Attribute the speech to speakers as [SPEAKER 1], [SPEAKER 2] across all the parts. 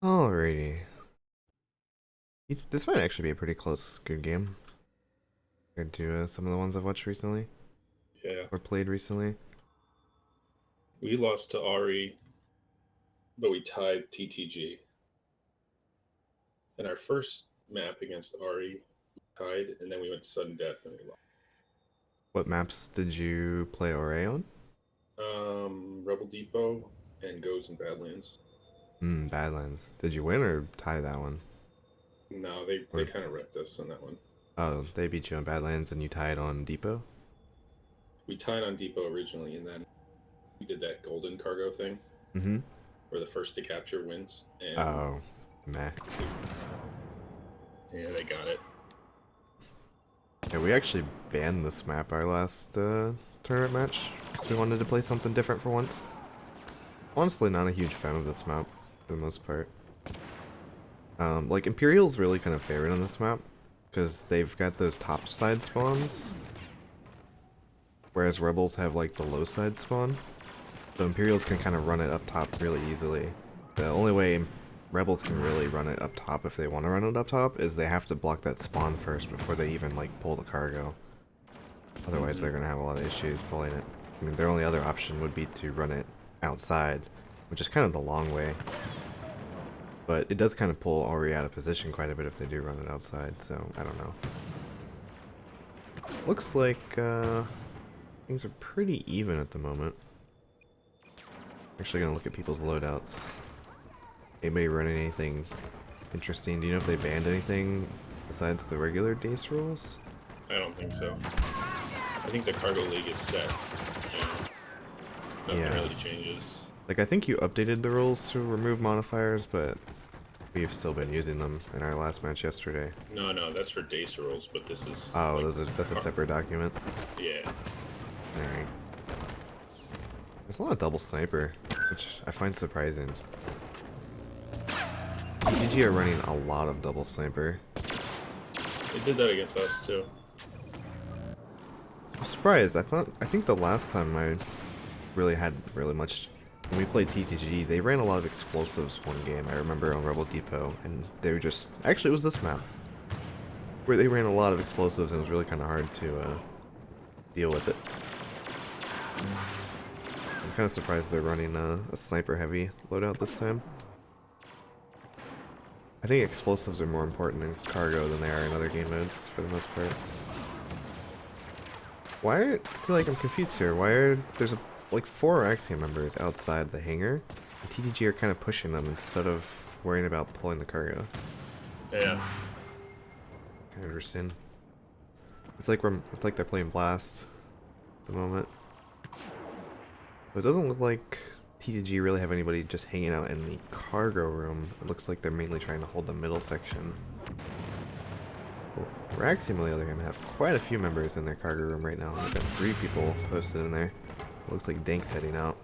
[SPEAKER 1] Alrighty. This might actually be a pretty close, good game compared to some of the ones I've watched recently
[SPEAKER 2] Yeah,
[SPEAKER 1] or played recently.
[SPEAKER 2] we lost to AurRe, but we tied TTG. In our first map against AurRe, we tied, and then we went sudden death and we lost.
[SPEAKER 1] What maps did you play AurRe on?
[SPEAKER 2] Rebel Depot and Goes and Badlands.
[SPEAKER 1] Badlands. Did you win or tie that one?
[SPEAKER 2] No, they
[SPEAKER 1] Or
[SPEAKER 2] kind of wrecked us on that one.
[SPEAKER 1] oh, they beat you on Badlands and you tied on Depot?
[SPEAKER 2] We tied on Depot originally, and then we did that golden cargo thing
[SPEAKER 1] Mm-hmm.
[SPEAKER 2] where the first to capture wins, and
[SPEAKER 1] Oh, meh.
[SPEAKER 2] yeah, they got it.
[SPEAKER 1] Yeah, we actually banned this map our last tournament match because we wanted to play something different for once. Honestly, not a huge fan of this map for the most part. Like Imperial's really kind of favored on this map because they've got those top side spawns, whereas Rebels have like the low side spawn. So Imperials can kind of run it up top really easily. The only way Rebels can really run it up top if they want to run it up top is they have to block that spawn first before they even like pull the cargo. Otherwise they're gonna have a lot of issues pulling it. I mean, their only other option would be to run it outside, which is kind of the long way. But it does kind of pull AurRe out of position quite a bit if they do run it outside, so I don't know. Looks like things are pretty even at the moment. Actually gonna look at people's loadouts. Anybody running anything interesting? Do you know if they banned anything besides the regular Dace rules?
[SPEAKER 2] I don't think so. I think the cargo league is set. Nothing
[SPEAKER 1] Yeah.
[SPEAKER 2] really changes.
[SPEAKER 1] Like, I think you updated the rules to remove modifiers, but we've still been using them in our last match yesterday.
[SPEAKER 2] No, that's for Dace rules, but this is
[SPEAKER 1] Oh,
[SPEAKER 2] like,
[SPEAKER 1] that's a separate document.
[SPEAKER 2] yeah.
[SPEAKER 1] Alright. There's a lot of double sniper, which I find surprising. TTG are running a lot of double sniper.
[SPEAKER 2] They did that against us too.
[SPEAKER 1] I'm surprised. I think the last time I really had really much when we played TTG, they ran a lot of explosives one game. I remember on Rebel Depot, and they were just actually it was this map where they ran a lot of explosives, and it was really kind of hard to deal with it. I'm kind of surprised they're running a sniper heavy loadout this time. I think explosives are more important in cargo than they are in other game modes for the most part. Why are, see, like, I'm confused here. Why are, there's like 4 Axiom members outside the hangar, and TTG are kind of pushing them instead of worrying about pulling the cargo.
[SPEAKER 2] Yeah.
[SPEAKER 1] I understand. It's like they're playing Blast at the moment. But it doesn't look like TTG really have anybody just hanging out in the cargo room. It looks like they're mainly trying to hold the middle section. Raxium, on the other hand, have quite a few members in their cargo room right now. They've got 3 people posted in there. It looks like Dank's heading out.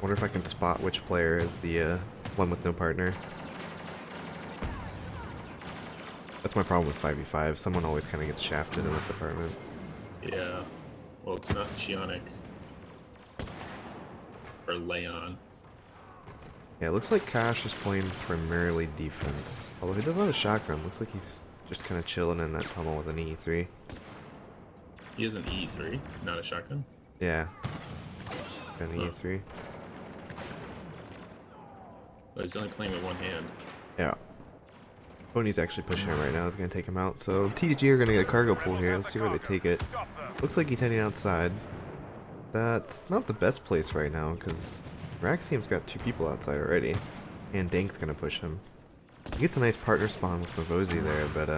[SPEAKER 1] Wonder if I can spot which player is the one with no partner. That's my problem with 5v5. Someone always kind of gets shafted in that department.
[SPEAKER 2] Yeah. Well, it's not Chionic or Leon.
[SPEAKER 1] Yeah, it looks like Cash is playing primarily defense. Although he does have a shotgun. Looks like he's just kind of chilling in that tunnel with an E3.
[SPEAKER 2] He has an E3, not a shotgun.
[SPEAKER 1] Yeah. Got an E3.
[SPEAKER 2] But he's only playing with one hand.
[SPEAKER 1] Yeah. Pony's actually pushing him right now. He's going to take him out. So TTG are going to get a cargo pull here. Let's see where they take it. Looks like he's heading outside. That's not the best place right now because Raxium's got 2 people outside already. And Dank's going to push him. He gets a nice partner spawn with Mavosi there, but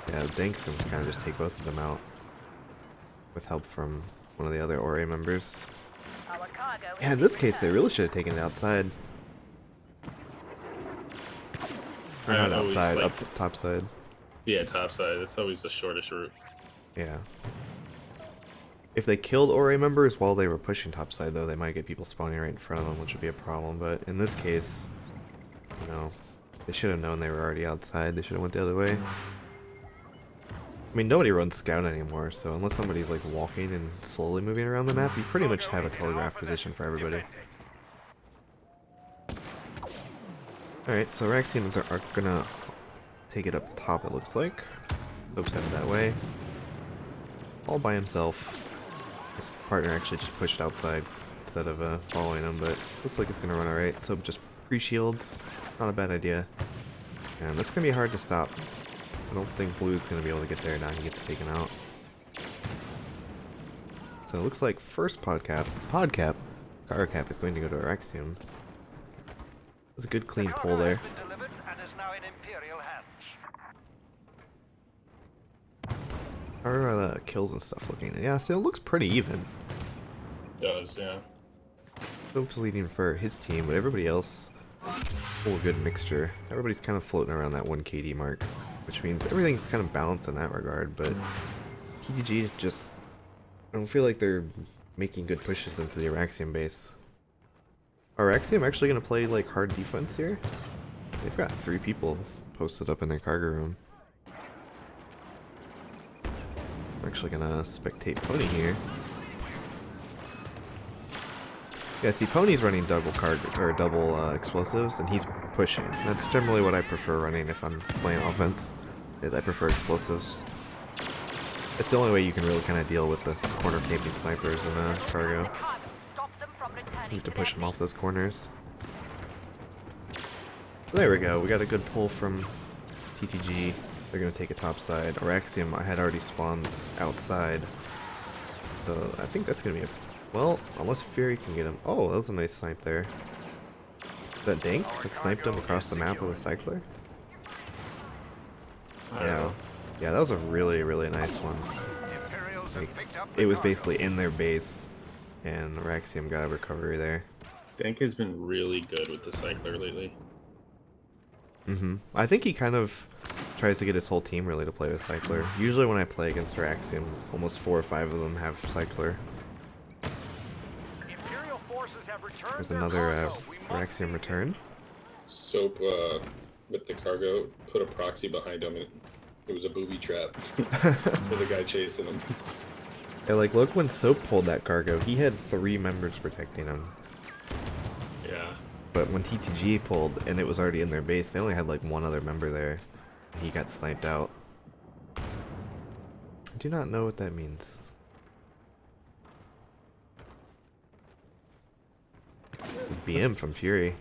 [SPEAKER 1] yeah, Dank's going to kind of just take both of them out. With help from one of the other AurRe members. Yeah, in this case, they really should have taken it outside. Or not outside, up top side.
[SPEAKER 2] Yeah, top side. That's always the shortest route.
[SPEAKER 1] Yeah. If they killed AurRe members while they were pushing topside, though, they might get people spawning right in front of them, which would be a problem. But in this case, you know, they should have known they were already outside. They should have went the other way. I mean, nobody runs scout anymore, so unless somebody's like walking and slowly moving around the map, you pretty much have a telegraph position for everybody. Alright, so Raxians are gonna take it up top, it looks like. Soap's headed that way. All by himself. His partner actually just pushed outside instead of following him, but looks like it's gonna run alright. Soap just pre-shields. Not a bad idea. And that's gonna be hard to stop. I don't think Blue's gonna be able to get there now he gets taken out. So it looks like first car cap is going to go to Araxium. It was a good clean pull there. How are the kills and stuff looking? Yeah, so it looks pretty even.
[SPEAKER 2] It does, yeah.
[SPEAKER 1] Soap's leading for his team, but everybody else, a good mixture. Everybody's kind of floating around that 1 KD mark, which means everything's kind of balanced in that regard, but TTG just, I don't feel like they're making good pushes into the Araxium base. Are Araxium actually going to play like hard defense here? They've got 3 people posted up in their cargo room. I'm actually going to spectate Pony here. Yeah, see, Pony's running double explosives, and he's pushing. That's generally what I prefer running if I'm playing offense. Is I prefer explosives. It's the only way you can really kind of deal with the corner camping snipers in cargo. You have to push them off those corners. So there we go. We got a good pull from TTG. They're gonna take a top side. Araxium I had already spawned outside, so I think that's gonna be a. Well, unless Fury can get him. Oh, that was a nice snipe there. Is that Dank that sniped him across the map with a cycler? Yeah. Yeah, that was a really, really nice one. Like, it was basically in their base, and Raxium got a recovery there.
[SPEAKER 2] Dank has been really good with the cycler lately.
[SPEAKER 1] I think he kind of tries to get his whole team really to play with cycler. Usually when I play against Raxium, almost 4 or 5 of them have cycler. There's another Raxium return.
[SPEAKER 2] Soap, with the cargo, put a proxy behind him, and it was a booby trap for the guy chasing him.
[SPEAKER 1] Yeah, like, look when Soap pulled that cargo, he had 3 members protecting him.
[SPEAKER 2] Yeah.
[SPEAKER 1] But when TTG pulled, and it was already in their base, they only had like 1 other member there. And he got sniped out. I do not know what that means. BM from Fury.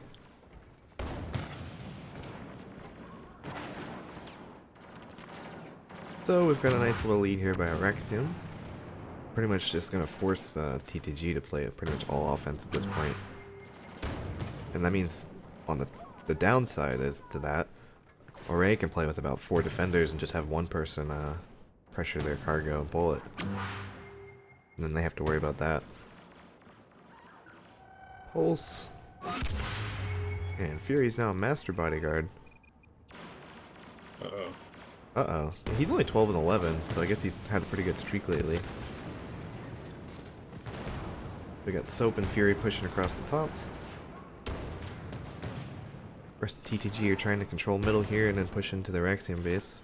[SPEAKER 1] So we've got a nice little lead here by Araxium. Pretty much just gonna force TTG to play pretty much all offense at this point. And that means on the downside is to that, AurRe can play with about 4 defenders and just have 1 person pressure their cargo and pull it. And then they have to worry about that. Pulse. And Fury's now a master bodyguard.
[SPEAKER 2] Uh-oh.
[SPEAKER 1] Uh-oh. He's only 12 and 11, so I guess he's had a pretty good streak lately. We got Soap and Fury pushing across the top. Rest of TTG are trying to control middle here and then push into the Raxium base.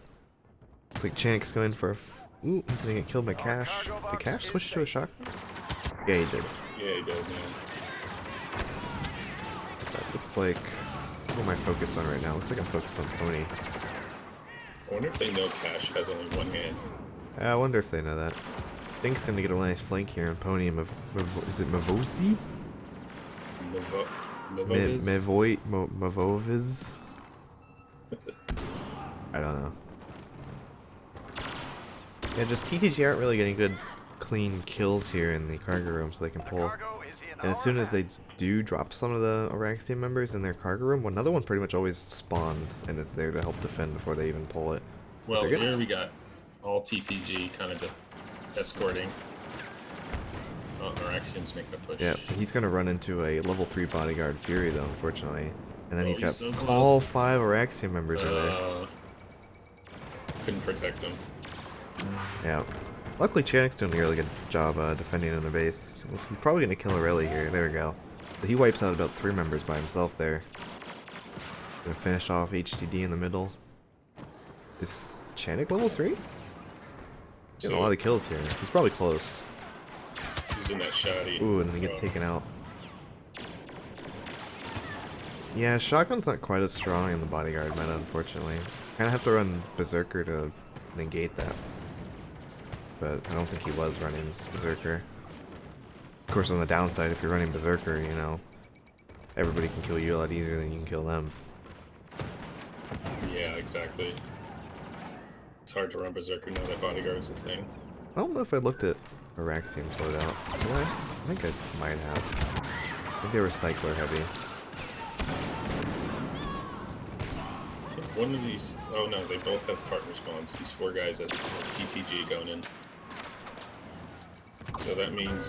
[SPEAKER 1] Looks like Chank's going for a ooh, he's gonna get killed by Cash. Did Cash switch to a shotgun? Yeah, he did.
[SPEAKER 2] Yeah, he did, man.
[SPEAKER 1] That looks like... What am I focused on right now? Looks like I'm focused on Pony.
[SPEAKER 2] I wonder if they know Cash has only 1 hand.
[SPEAKER 1] I wonder if they know that. Think's gonna get a nice flank here on Pony and is it Mavosi? Mavoviz? I don't know. Yeah, just TTG aren't really getting good clean kills here in the cargo room so they can pull. And as soon as they do drop some of the Araxium members in their cargo room, another one pretty much always spawns and is there to help defend before they even pull it.
[SPEAKER 2] Well, here we got all TTG kind of escorting. Oh, Araxium's making a push.
[SPEAKER 1] Yeah, he's gonna run into a level 3 bodyguard Fury though, unfortunately. And then he's got
[SPEAKER 2] so
[SPEAKER 1] all 5 Araxium members in there.
[SPEAKER 2] Couldn't protect him.
[SPEAKER 1] Yeah. Luckily, Chanik's doing a really good job defending in the base. He's probably going to kill Aurelie here. There we go. But he wipes out about 3 members by himself there. Gonna finish off HDD in the middle. Is Chanik level 3? Getting a lot of kills here. He's probably close.
[SPEAKER 2] He's in that shoddy.
[SPEAKER 1] Ooh, and then he gets taken out. Yeah, shotgun's not quite as strong in the bodyguard meta, unfortunately. Kind of have to run Berserker to negate that. But I don't think he was running Berserker. Of course, on the downside, if you're running Berserker, you know, everybody can kill you a lot easier than you can kill them.
[SPEAKER 2] Yeah, exactly. It's hard to run Berserker now that bodyguard's a thing.
[SPEAKER 1] I don't know if I looked at Araxium's loadout. Did I? I think I might have. I think they were Cycler heavy.
[SPEAKER 2] I think one of these... Oh no, they both have partner spawns. These 4 guys at TTG going in. So that means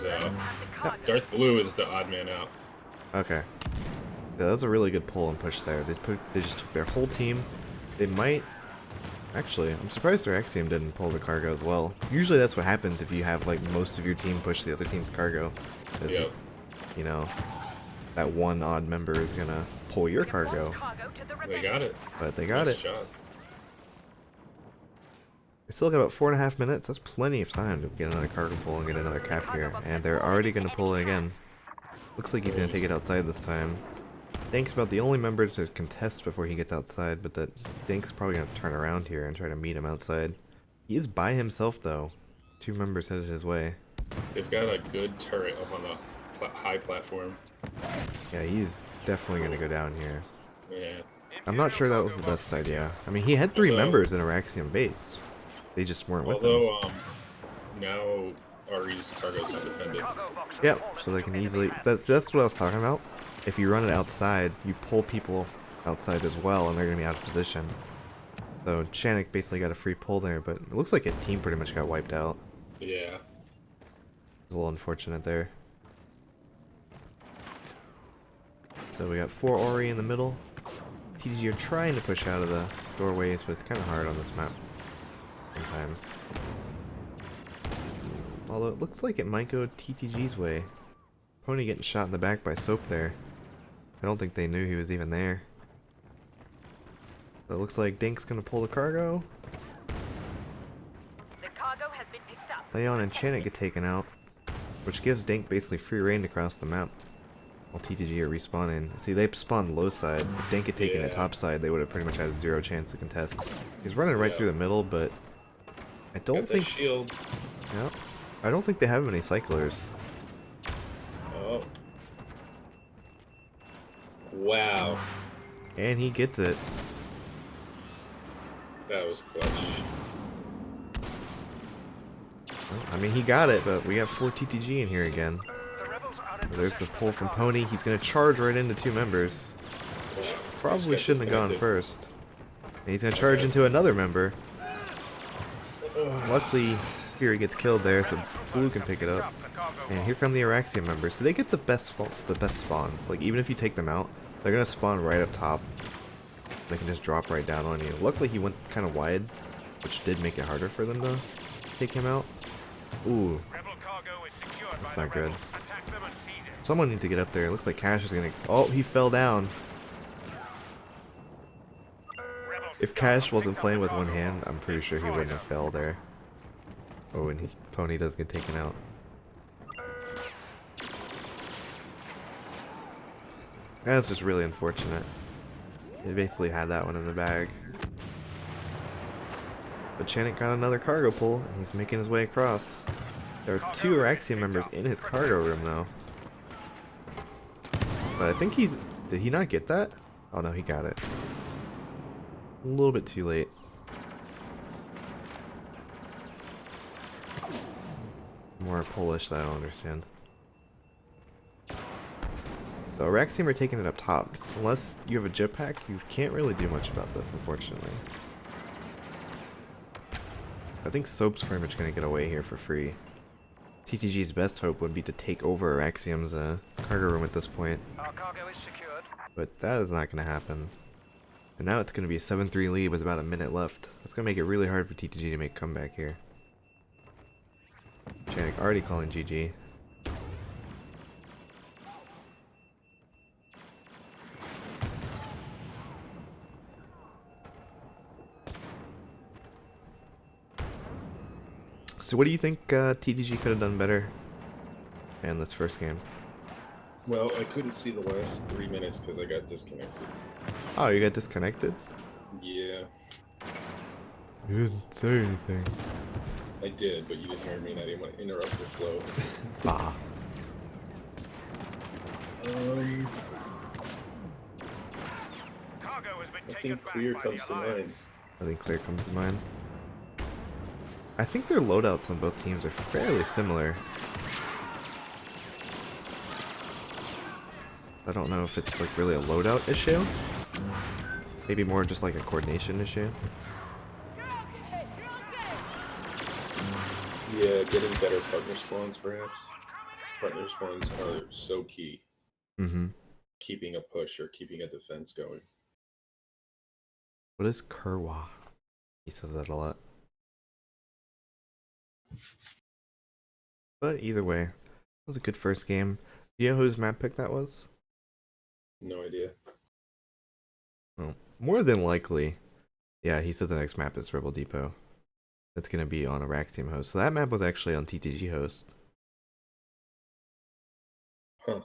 [SPEAKER 2] Darth Blue is the odd man out.
[SPEAKER 1] Okay. Yeah, that was a really good pull and push there. They just took their whole team. They might... Actually, I'm surprised their Axiom didn't pull the cargo as well. Usually that's what happens if you have like most of your team push the other team's cargo.
[SPEAKER 2] Yep.
[SPEAKER 1] You know, that one odd member is gonna pull your cargo.
[SPEAKER 2] They got it.
[SPEAKER 1] But they got
[SPEAKER 2] Nice
[SPEAKER 1] it.
[SPEAKER 2] shot.
[SPEAKER 1] They still got about 4.5 minutes. That's plenty of time to get another cargo pull and get another cap here. And they're already gonna pull it again. Looks like he's gonna take it outside this time. Dank's about the only member to contest before he gets outside, but that Dank's probably gonna turn around here and try to meet him outside. He is by himself though. 2 members headed his way.
[SPEAKER 2] They've got a good turret up on the high platform.
[SPEAKER 1] Yeah, he's definitely gonna go down here.
[SPEAKER 2] Yeah.
[SPEAKER 1] I'm not sure that was the best idea. I mean, he had 3 members in Araxium base. They just weren't with him.
[SPEAKER 2] Although, now AurRe's cargo's undefended.
[SPEAKER 1] Yep, so they can easily... That's what I was talking about. If you run it outside, you pull people outside as well, and they're going to be out of position. So Chanik basically got a free pull there, but it looks like his team pretty much got wiped out.
[SPEAKER 2] Yeah.
[SPEAKER 1] It's a little unfortunate there. So we got 4 AurRe in the middle. TTG are trying to push out of the doorways, but it's kind of hard on this map sometimes. Although it looks like it might go TTG's way. Pony getting shot in the back by Soap there. I don't think they knew he was even there. So it looks like Dink's gonna pull the cargo.
[SPEAKER 3] The cargo has been picked up.
[SPEAKER 1] Leon and Chanik get taken out, which gives Dink basically free reign across the map. While TTG are respawning. See, they spawned low side. If Dink had taken it top side, they would have pretty much had 0 chance to contest. He's running right through the middle, but I don't think...
[SPEAKER 2] Shield.
[SPEAKER 1] Yep. I don't think they have many cyclers.
[SPEAKER 2] Oh. Wow.
[SPEAKER 1] And he gets it.
[SPEAKER 2] That was clutch.
[SPEAKER 1] I mean, he got it, but we got 4 TTG in here again. There's the pull from Pony. He's going to charge right into 2 members. Probably shouldn't have gone first. And he's going to charge into another member. Luckily, Fury gets killed there, so Blue can pick it up. And here come the Araxium members. So they get the best spawns. Like, even if you take them out, they're going to spawn right up top. They can just drop right down on you. Luckily, he went kind of wide, which did make it harder for them to take him out. Ooh. That's not good. Someone needs to get up there. It looks like Cash is gonna... Oh, he fell down. If Cash wasn't playing with one hand, I'm pretty sure he wouldn't have fell there. Oh, and Pony does get taken out. That's just really unfortunate. They basically had that one in the bag. But Chanik got another cargo pull, and he's making his way across. There are 2 Araxium members in his cargo room, though. But I think he's... Did he not get that? Oh no, he got it. A little bit too late. More Polish that I don't understand. The Araxium are taking it up top. Unless you have a jetpack, you can't really do much about this, unfortunately. I think Soap's pretty much going to get away here for free. TTG's best hope would be to take over Araxium's cargo room at this point.
[SPEAKER 3] Our cargo is secured.
[SPEAKER 1] But that is not going to happen. And now it's going to be a 7-3 lead with about a minute left. That's going to make it really hard for TTG to make a comeback here. Chanik already calling GG. So what do you think TTG could have done better in this first game?
[SPEAKER 2] Well, I couldn't see the last 3 minutes because I got disconnected.
[SPEAKER 1] Oh, you got disconnected?
[SPEAKER 2] Yeah,
[SPEAKER 1] You didn't say anything.
[SPEAKER 2] I did, but you didn't hear me and I didn't want to interrupt your flow.
[SPEAKER 1] Ah.
[SPEAKER 3] Cargo has been
[SPEAKER 2] I
[SPEAKER 3] taken
[SPEAKER 2] think
[SPEAKER 3] back
[SPEAKER 2] clear
[SPEAKER 3] by
[SPEAKER 2] comes
[SPEAKER 3] the
[SPEAKER 2] to mind.
[SPEAKER 3] Alliance.
[SPEAKER 1] I think clear comes to mind. I think their loadouts on both teams are fairly similar. I don't know if it's like really a loadout issue. Maybe more just like a coordination issue.
[SPEAKER 2] Yeah, getting better partner spawns, perhaps. Partner spawns are so key.
[SPEAKER 1] Mm-hmm.
[SPEAKER 2] Keeping a push or keeping a defense going.
[SPEAKER 1] What is Kerwa? He says that a lot. But either way, it was a good first game. Do you know whose map pick that was?
[SPEAKER 2] No idea.
[SPEAKER 1] Well, more than likely. Yeah, he said the next map is Rebel Depot. That's gonna be on a Rax team host. So that map was actually on TTG host.
[SPEAKER 2] Huh.